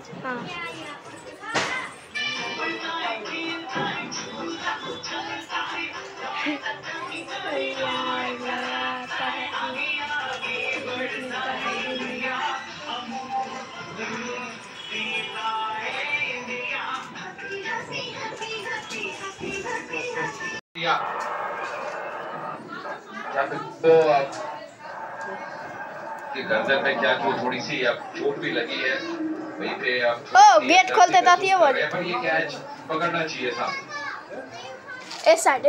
हाँ तो गर्दन में क्या जो थोड़ी सी अब चोट भी लगी है वहीं पे अब गेट खोल देता थी वो, पर ये कैच पकड़ना चाहिए था। इस साइड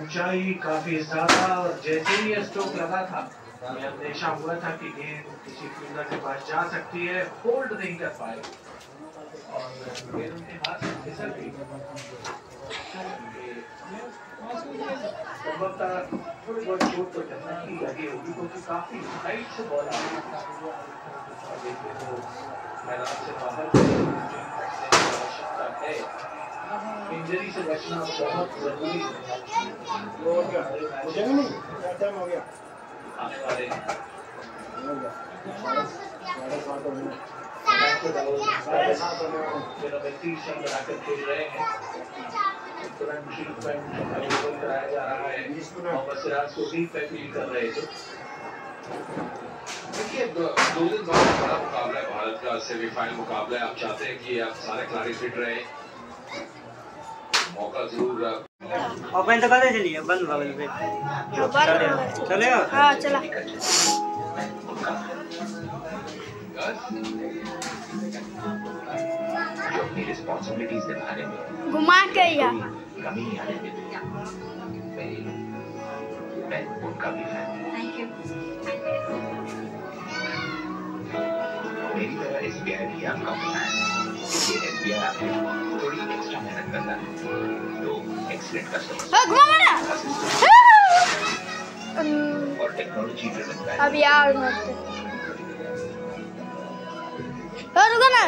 ऊंचाई काफी ज्यादा और जैसे ही स्ट्रोक लगा था ये अंदेशा हुआ था कि गेंद किसी फील्डर के पास जा सकती है, होल्ड नहीं कर पाए और गेंद उनके हाथ से फिसल गई। थोड़ी बहुत चोट तो टकराई लगी होगी क्योंकि काफी हाइट से बॉल आ रही तो मैदान से बाहर आवश्यकता है। इंजरी से बचना बहुत जरूरी है। हो गया खेल रहे हैं, तुरंत ट्रीटमेंट कराया जा रहा है। मोहम्मद सिराज को भी अपील कर रहे थे। देखिए 2 दिन बाद बड़ा मुकाबला है भारत का, सेमीफाइनल मुकाबला है। आप चाहते हैं कि आप सारे खिलाड़ी फिट रहे, मौका जरूर ओपन तो कर चलिए बंद बगल पे चले। हाँ चला जो अपनी रिस्पॉन्सिबिलिटीज निभाने में घुमा के या कमी आने देते मैं उनका भी फैन। मेरी तरह SBI भी आपका फैन। ये SBI आपको थोड़ी एक्स्ट्रा मेहनत करता है तो एक्सीलेंट कस्टमर और टेक्नोलॉजी ड्रिवन। अब यार रुको ना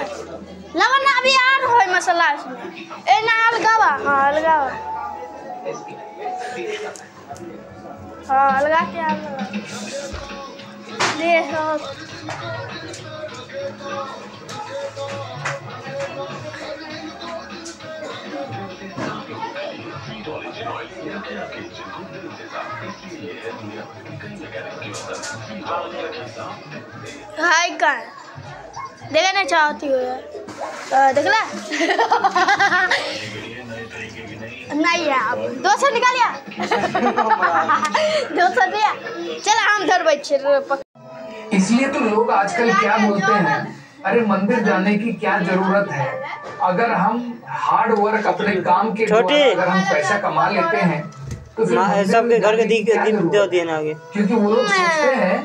लगा ना अभी यार हो मसला इसमें ए ना अलगावा। हाँ अलगावा, हाँ अलगा के देखो हाय का देखा नहीं चाहती हो यार देख ला नहीं यार 200 निकालिया 200 दिया चल हम धर बैठे। इसलिए तो लोग आजकल क्या बोलते हैं, अरे मंदिर जाने की क्या जरूरत है, अगर हम हार्ड वर्क अपने काम के द्वारा अगर हम पैसा कमा लेते हैं तो सबके घर के दी होती है ना आगे। क्योंकि वो लोग सोचते हैं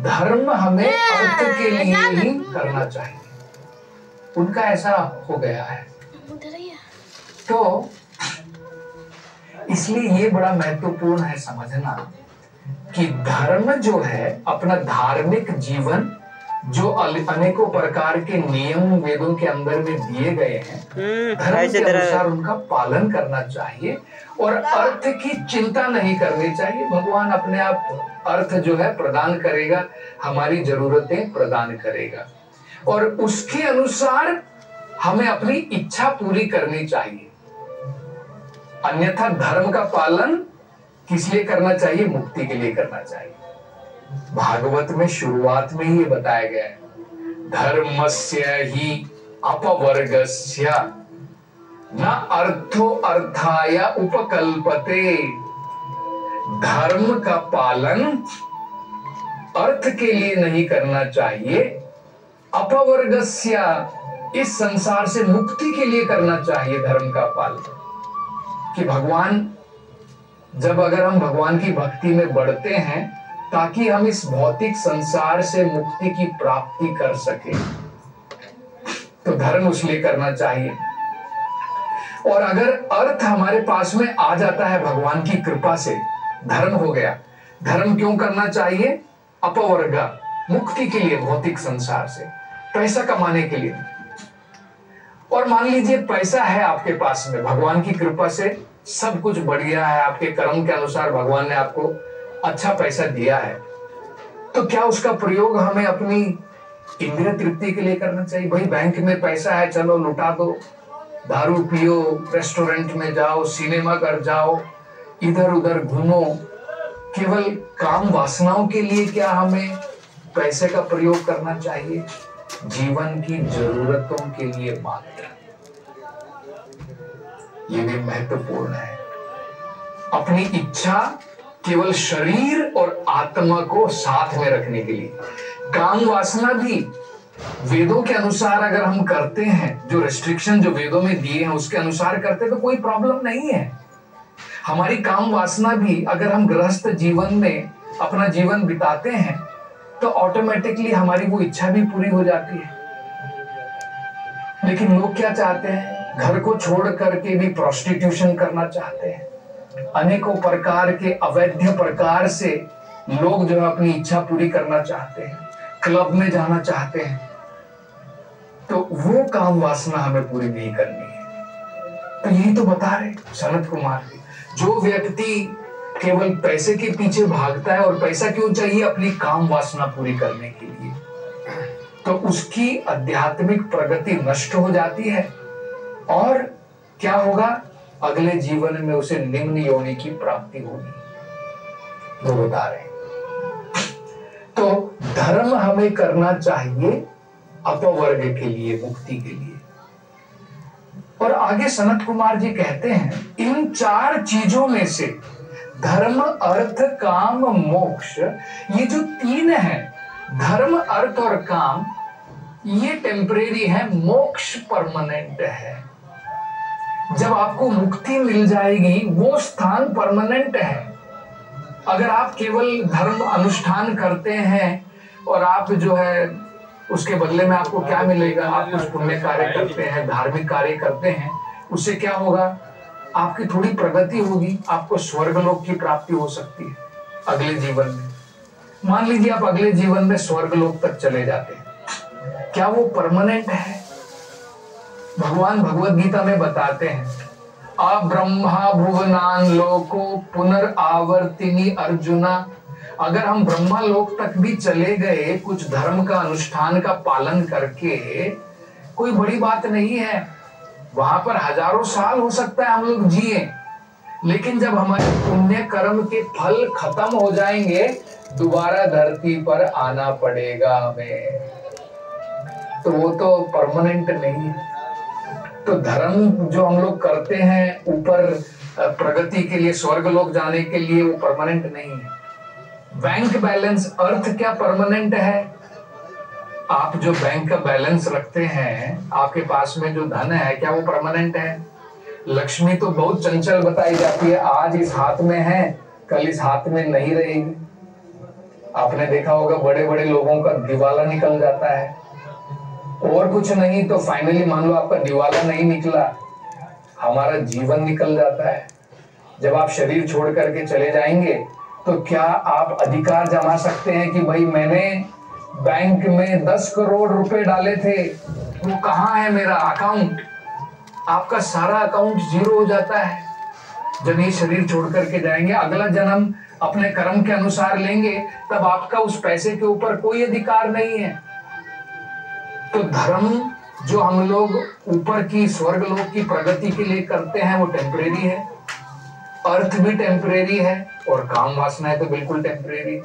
धर्म हमें अर्थ के लिए ही करना चाहिए, उनका ऐसा हो गया है। तो इसलिए ये बड़ा महत्वपूर्ण है समझना कि धर्म जो है अपना धार्मिक जीवन जो अनेकों प्रकार के नियम वेदों के अंदर में दिए गए हैं धर्म के अनुसार उनका पालन करना चाहिए और अर्थ की चिंता नहीं करनी चाहिए। भगवान अपने आप अर्थ जो है प्रदान करेगा, हमारी जरूरतें प्रदान करेगा और उसके अनुसार हमें अपनी इच्छा पूरी करनी चाहिए। अन्यथा धर्म का पालन किस लिए करना चाहिए? मुक्ति के लिए करना चाहिए। भागवत में शुरुआत में ही बताया गया है, धर्मस्य ही अपवर्गस्य न अर्थो अर्थाय उपकल्पते। धर्म का पालन अर्थ के लिए नहीं करना चाहिए, अपवर्गस्य इस संसार से मुक्ति के लिए करना चाहिए धर्म का पालन। कि भगवान जब अगर हम भगवान की भक्ति में बढ़ते हैं ताकि हम इस भौतिक संसार से मुक्ति की प्राप्ति कर सके तो धर्म उसलिए करना चाहिए। और अगर अर्थ हमारे पास में आ जाता है भगवान की कृपा से, धर्म हो गया। धर्म क्यों करना चाहिए? अपवर्ग, मुक्ति के लिए भौतिक संसार से, पैसा कमाने के लिए। और मान लीजिए पैसा है आपके पास में, भगवान की कृपा से सब कुछ बढ़िया है, आपके कर्म के अनुसार भगवान ने आपको अच्छा पैसा दिया है, तो क्या उसका प्रयोग हमें अपनी इंद्रिय तृप्ति के लिए करना चाहिए। भाई बैंक में पैसा है, चलो लुटा दो, दारू पियो, रेस्टोरेंट में जाओ, सिनेमा घर जाओ, इधर उधर घूमो। केवल काम वासनाओं के लिए क्या हमें पैसे का प्रयोग करना चाहिए? जीवन की जरूरतों के लिए मात्र। ये भी महत्वपूर्ण है। अपनी इच्छा केवल शरीर और आत्मा को साथ में रखने के लिए। काम वासना भी वेदों के अनुसार अगर हम करते हैं, जो रेस्ट्रिक्शन जो वेदों में दिए हैं उसके अनुसार करते तो कोई प्रॉब्लम नहीं है। हमारी काम वासना भी अगर हम गृहस्थ जीवन में अपना जीवन बिताते हैं तो ऑटोमेटिकली हमारी वो इच्छा भी पूरी हो जाती है। लेकिन लोग क्या चाहते हैं? घर को छोड़ करके भी प्रोस्टिट्यूशन करना चाहते हैं। अनेकों प्रकार के अवैध प्रकार से लोग जो है अपनी इच्छा पूरी करना चाहते हैं, क्लब में जाना चाहते हैं। तो वो काम वासना हमें पूरी नहीं करनी है। तो यही तो बता रहे सनत कुमार जी, जो व्यक्ति केवल पैसे के पीछे भागता है, और पैसा क्यों चाहिए? अपनी काम वासना पूरी करने के लिए, तो उसकी आध्यात्मिक प्रगति नष्ट हो जाती है। और क्या होगा? अगले जीवन में उसे निम्न योनि की प्राप्ति होगी। वो बता रहे। तो धर्म हमें करना चाहिए अपवर्ग के लिए, मुक्ति के लिए। और आगे सनत कुमार जी कहते हैं, इन 4 चीजों में से धर्म, अर्थ, काम, मोक्ष, ये जो 3 है, धर्म, अर्थ और काम, ये टेम्परेरी है, मोक्ष परमानेंट है। जब आपको मुक्ति मिल जाएगी वो स्थान परमानेंट है। अगर आप केवल धर्म अनुष्ठान करते हैं और आप जो है उसके बदले में आपको क्या मिलेगा? आप कुछ पुण्य कार्य करते हैं, धार्मिक कार्य करते हैं, उससे क्या होगा? आपकी थोड़ी प्रगति होगी, आपको स्वर्गलोक की प्राप्ति हो सकती है अगले जीवन में। मान लीजिए आप अगले जीवन में स्वर्गलोक तक चले जाते हैं, क्या वो परमानेंट है? भगवान भगवद गीता में बताते हैं, अब्रह्मा भुवनान लोको पुनर्आवर्तिनी अर्जुना। अगर हम ब्रह्मा लोक तक भी चले गए कुछ धर्म का अनुष्ठान का पालन करके, कोई बड़ी बात नहीं है। वहां पर हजारों साल हो सकता है हम लोग जिए, लेकिन जब हमारे पुण्य कर्म के फल खत्म हो जाएंगे, दोबारा धरती पर आना पड़ेगा हमें। तो वो तो परमानेंट नहीं है। तो धर्म जो हम लोग करते हैं ऊपर प्रगति के लिए, स्वर्गलोक जाने के लिए, वो परमानेंट नहीं है। बैंक बैलेंस, अर्थ क्या परमानेंट है? आप जो बैंक का बैलेंस रखते हैं, आपके पास में जो धन है, क्या वो परमानेंट है? लक्ष्मी तो बहुत चंचल बताई जाती है, आज इस हाथ में है, कल इस हाथ में नहीं रहेगी। आपने देखा होगा बड़े बड़े लोगों का दिवाला निकल जाता है, और कुछ नहीं तो फाइनली मान लो आपका दिवाला नहीं निकला, हमारा जीवन निकल जाता है। जब आप शरीर छोड़ करके चले जाएंगे तो क्या आप अधिकार जमा सकते हैं कि भाई मैंने बैंक में 10 करोड़ रुपए डाले थे, वो कहाँ है मेरा अकाउंट? आपका सारा अकाउंट जीरो हो जाता है जब ये शरीर छोड़ करके जाएंगे। अगला जन्म अपने कर्म के अनुसार लेंगे, तब आपका उस पैसे के ऊपर कोई अधिकार नहीं है। तो धर्म जो हम लोग ऊपर की स्वर्गलोक की प्रगति के लिए करते हैं वो टेम्परेरी है, अर्थ भी टेम्परेरी है, और काम वासना है तो बिल्कुल टेम्परेरी।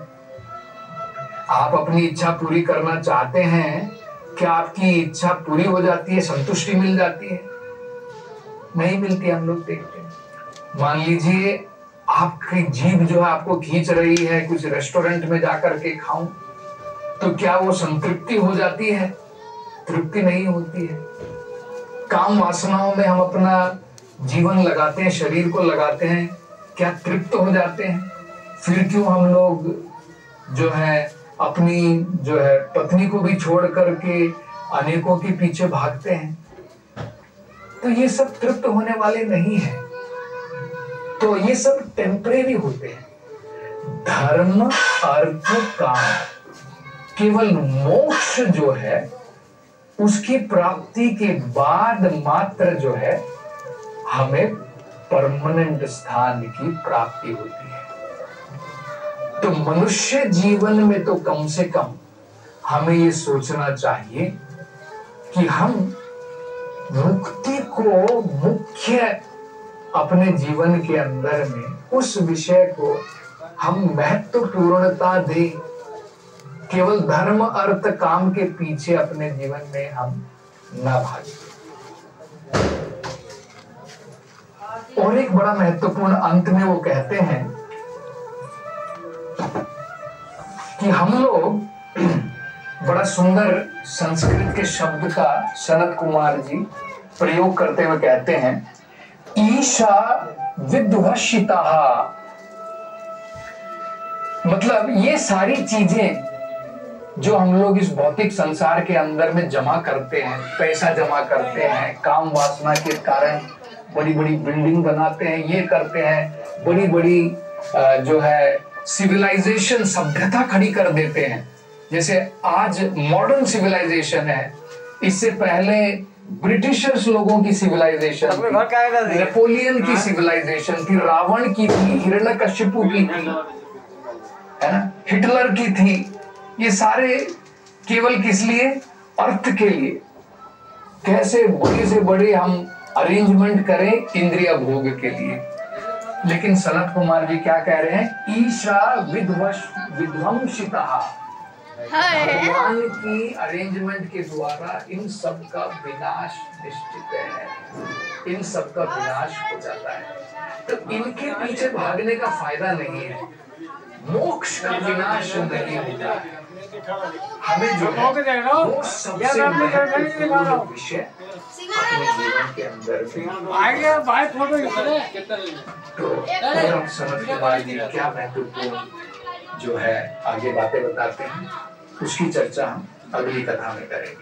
आप अपनी इच्छा पूरी करना चाहते हैं, क्या आपकी इच्छा पूरी हो जाती है, संतुष्टि मिल जाती है? नहीं मिलती। हम लोग देखते हैं, मान लीजिए आपकी जीभ जो है आपको खींच रही है कुछ रेस्टोरेंट में जाकर के खाऊं, तो क्या वो संतृप्ति हो जाती है? तृप्ति नहीं होती है। काम वासनाओं में हम अपना जीवन लगाते हैं, शरीर को लगाते हैं, क्या तृप्त हो जाते हैं? फिर क्यों हम लोग जो है अपनी जो है पत्नी को भी छोड़ करके अनेकों के पीछे भागते हैं? तो ये सब तृप्त होने वाले नहीं है। तो ये सब टेम्परेरी होते हैं। धर्म, अर्थ, काम, केवल मोक्ष जो है उसकी प्राप्ति के बाद मात्र जो है हमें परमानेंट स्थान की प्राप्ति होती है। तो मनुष्य जीवन में तो कम से कम हमें ये सोचना चाहिए कि हम मुक्ति को मुख्य अपने जीवन के अंदर में उस विषय को हम महत्वपूर्णता दें। केवल धर्म अर्थ काम के पीछे अपने जीवन में हम न भागें। और एक बड़ा महत्वपूर्ण अंत में वो कहते हैं कि हम लोग बड़ा सुंदर संस्कृत के शब्द का सनत कुमार जी प्रयोग करते हुए कहते हैं, ईशा विद्वशिता। मतलब ये सारी चीजें जो हम लोग इस भौतिक संसार के अंदर में जमा करते हैं, पैसा जमा करते हैं, काम वासना के कारण बड़ी बड़ी बिल्डिंग बनाते हैं, ये करते हैं, बड़ी बड़ी जो है सिविलाइजेशन सभ्यता खड़ी कर देते हैं। जैसे आज मॉडर्न सिविलाइजेशन है, इससे पहले ब्रिटिशर्स लोगों की सिविलाइजेशन थी, नेपोलियन की सिविलाइजेशन थी, रावण की थी, हिरण्यकशिपु की थी, है ना, हिटलर की थी। ये सारे केवल किस लिए? अर्थ के लिए। कैसे बड़े से बड़े हम अरेंजमेंट करें इंद्रिय भोग के लिए। लेकिन सनत कुमार जी क्या कह रहे हैं? ईशा विध्वंसिता। भगवान की अरेंजमेंट के द्वारा इन सब का विनाश निश्चित है, इन सब का विनाश हो जाता है। तो इनके पीछे भागने का फायदा नहीं है, मोक्ष का विनाश नहीं होता। हमें जो है वो सबसे महत्वपूर्ण विषय अपने जीवन के अंदर तो सनत कुमार जी क्या महत्वपूर्ण जो है आगे बातें बताते हैं, उसकी चर्चा हम अगली कथा में करेंगे।